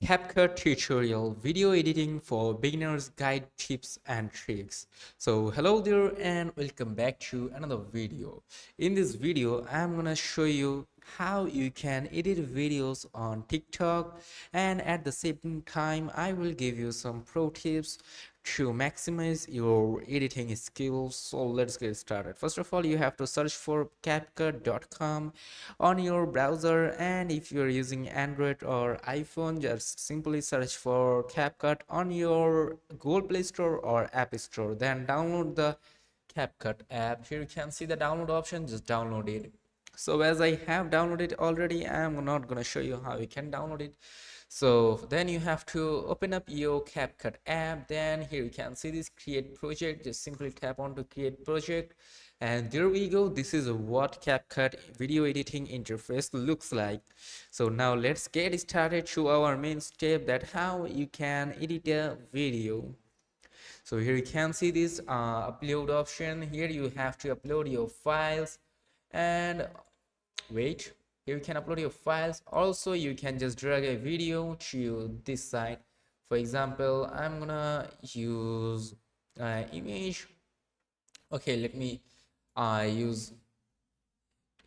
CapCut tutorial video editing for beginners guide tips and tricks. So hello there and welcome back to another video. In this video I'm gonna show you how you can edit videos on TikTok, and at the same time I will give you some pro tips to maximize your editing skills. So let's get started. First of all, you have to search for CapCut.com on your browser, and if you're using Android or iPhone, just simply search for CapCut on your Google Play Store or App Store. Then download the CapCut app. Here you can see the download option, just download it. So as I have downloaded already, I'm not gonna show you how you can download it. So then you have to open up your CapCut app. Then here you can see this create project. Just simply tap on to create project, and there we go. This is what CapCut video editing interface looks like. So now let's get started to our main step, that how you can edit a video. So here you can see this upload option. Here you have to upload your files, and wait, here you can upload your files. Also you can just drag a video to this side. For example, I'm gonna use image. Okay, let me use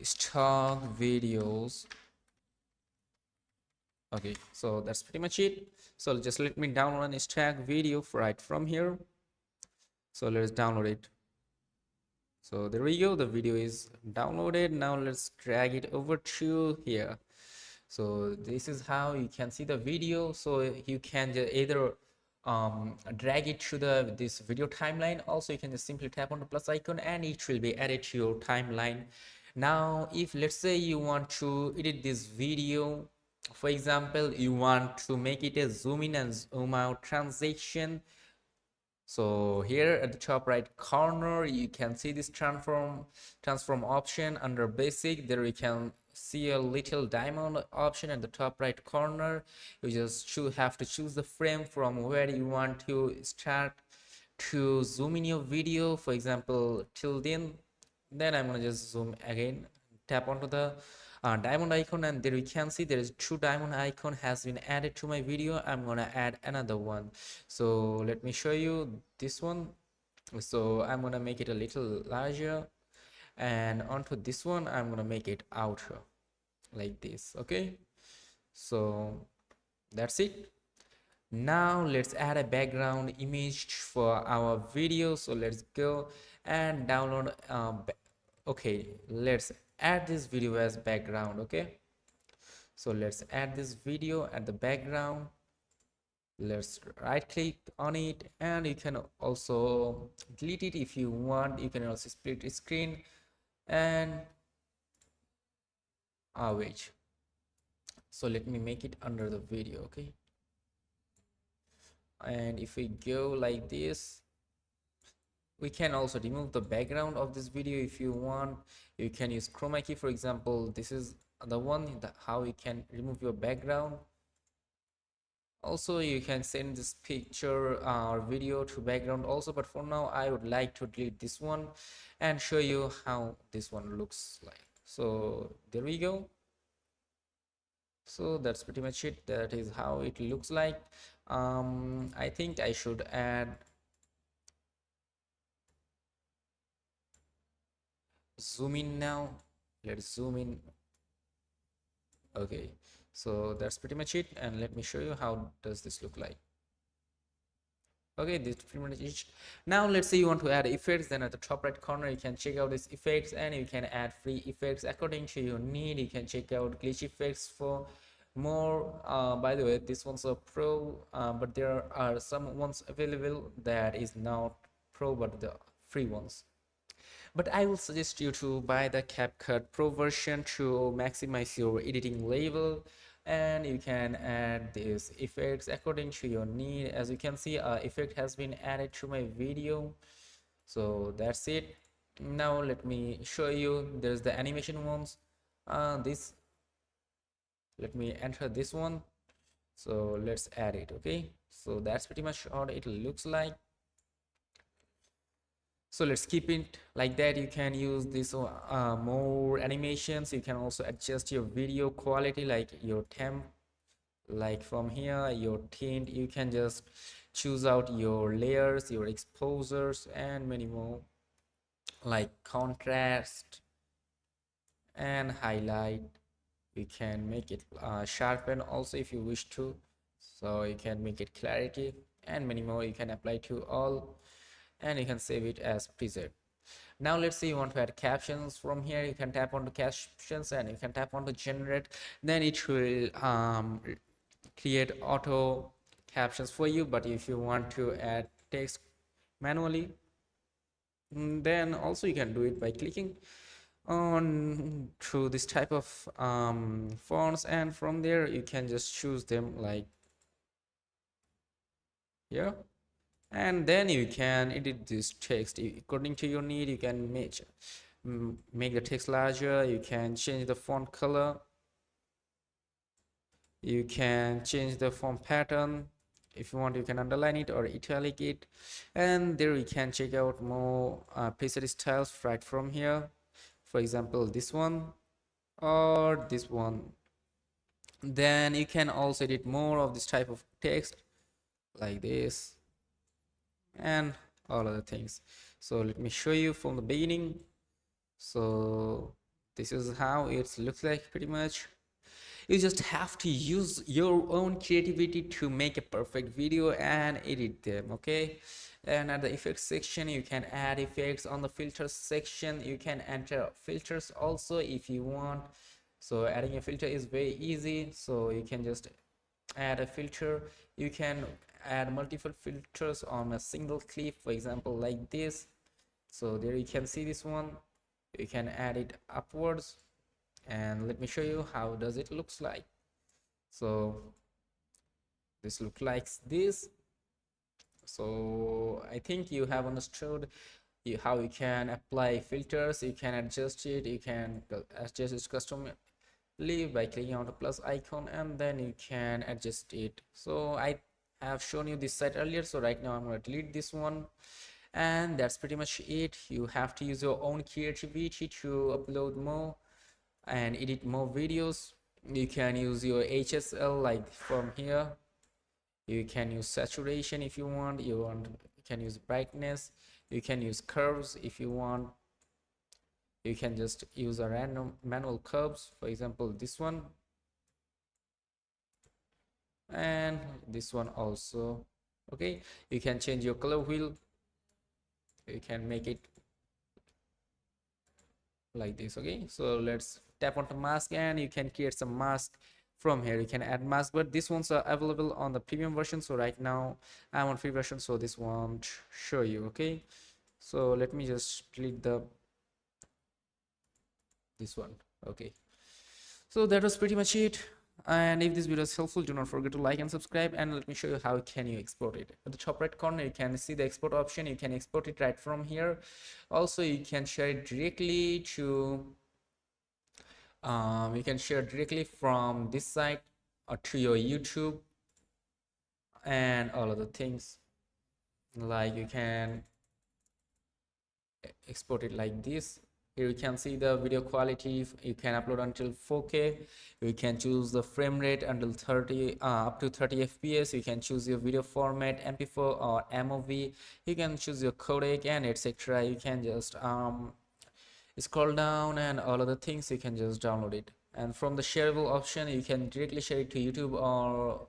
stock videos. Okay, so that's pretty much it. So just let me download an stock video right from here. So let's download it. So there we go, the video is downloaded. Now let's drag it over to here. So this is how you can see the video. So you can either drag it to this video timeline. Also you can just simply tap on the plus icon and it will be added to your timeline. Now if let's say you want to edit this video, for example you want to make it a zoom in and zoom out transition. So here at the top right corner you can see this transform option. Under basic, there you can see a little diamond option at the top right corner. You just have to choose the frame from where you want to start to zoom in your video. For example, till then I'm gonna just zoom again, tap onto the diamond icon, and there you can see there is two diamond icon has been added to my video. I'm gonna add another one. So let me show you this one. So I'm gonna make it a little larger, and onto this one I'm gonna make it outer like this. Okay, so that's it. Now let's add a background image for our video. So let's go and download okay, let's add this video as background. Okay, so let's add this video at the background. Let's right click on it, and you can also delete it if you want. You can also split screen and wait, so let me make it under the video. Okay, and if we go like this, we can also remove the background of this video if you want. You can use chroma key. For example, this is the one that how you can remove your background. Also you can send this picture or video to background also, but for now I would like to delete this one and show you how this one looks like. So there we go. So that's pretty much it. That is how it looks like. I think I should add zoom in now. Let's zoom in. Okay, so that's pretty much it, and let me show you how does this look like. Okay, this pretty much it. Now let's say you want to add effects. Then at the top right corner you can check out these effects, and you can add free effects according to your need. You can check out glitch effects for more. By the way, this one's a pro, but there are some ones available that is not pro but the free ones. But I will suggest you to buy the CapCut Pro version to maximize your editing level, and you can add these effects according to your need. As you can see, effect has been added to my video. So that's it. Now let me show you. There's the animation ones. This, let me enter this one. So let's add it. Okay, so that's pretty much how it looks like. So let's keep it like that. You can use this more animations. You can also adjust your video quality, like your temp Like from here, your tint, you can just choose out your layers, your exposures, and many more, like contrast and highlight. You can make it sharpen also if you wish to, so you can make it clarity and many more. You can apply to all and you can save it as preset. Now let's say you want to add captions. From here you can tap on the captions and you can tap on the generate, then it will create auto captions for you. But if you want to add text manually, then also you can do it by clicking on through this type of fonts, and from there you can just choose them like here, and then you can edit this text according to your need. You can make the text larger, you can change the font color, you can change the font pattern. If you want, you can underline it or italic it, and there you can check out more preset styles right from here. For example, this one or this one. Then you can also edit more of this type of text like this and all other things. So let me show you from the beginning. So this is how it looks like pretty much. You just have to use your own creativity to make a perfect video and edit them, okay? And at the effects section you can add effects. On the filters section you can enter filters also if you want. So adding a filter is very easy, so you can just add a filter. You can add multiple filters on a single clip, for example like this. So there you can see this one. You can add it upwards, and let me show you how does it looks like. So this looks like this. So I think you have understood how you can apply filters. You can adjust it, you can adjust its custom by clicking on the plus icon, and then you can adjust it. So I have shown you this site earlier, so right now I'm going to delete this one, and that's pretty much it. You have to use your own creativity to upload more and edit more videos. You can use your HSL like from here. You can use saturation if you want. You can use brightness. You can use curves if you want. You can just use a random manual curves, for example this one and this one also. Okay, you can change your color wheel. You can make it like this. Okay, so let's tap onto mask and you can create some mask. From here you can add mask, but these ones are available on the premium version, so right now I'm on free version, so this won't show you. Okay, so let me just delete this one. Okay, so that was pretty much it. And if this video is helpful, do not forget to like and subscribe, and let me show you how can you export it. At the top right corner you can see the export option. You can export it right from here. Also you can share it directly to you can share directly from this site or to your YouTube and all other things. Like you can export it like this. Here you can see the video quality. You can upload until 4K. You can choose the frame rate until 30 up to 30 FPS. You can choose your video format, MP4 or MOV. You can choose your codec and etc. You can just scroll down and all other things. You can just download it, and from the shareable option you can directly share it to YouTube or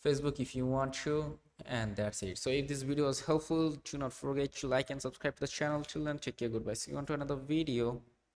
Facebook if you want to, and that's it. So if this video was helpful, do not forget to like and subscribe to the channel. Till then, take care, goodbye, see you on to another video.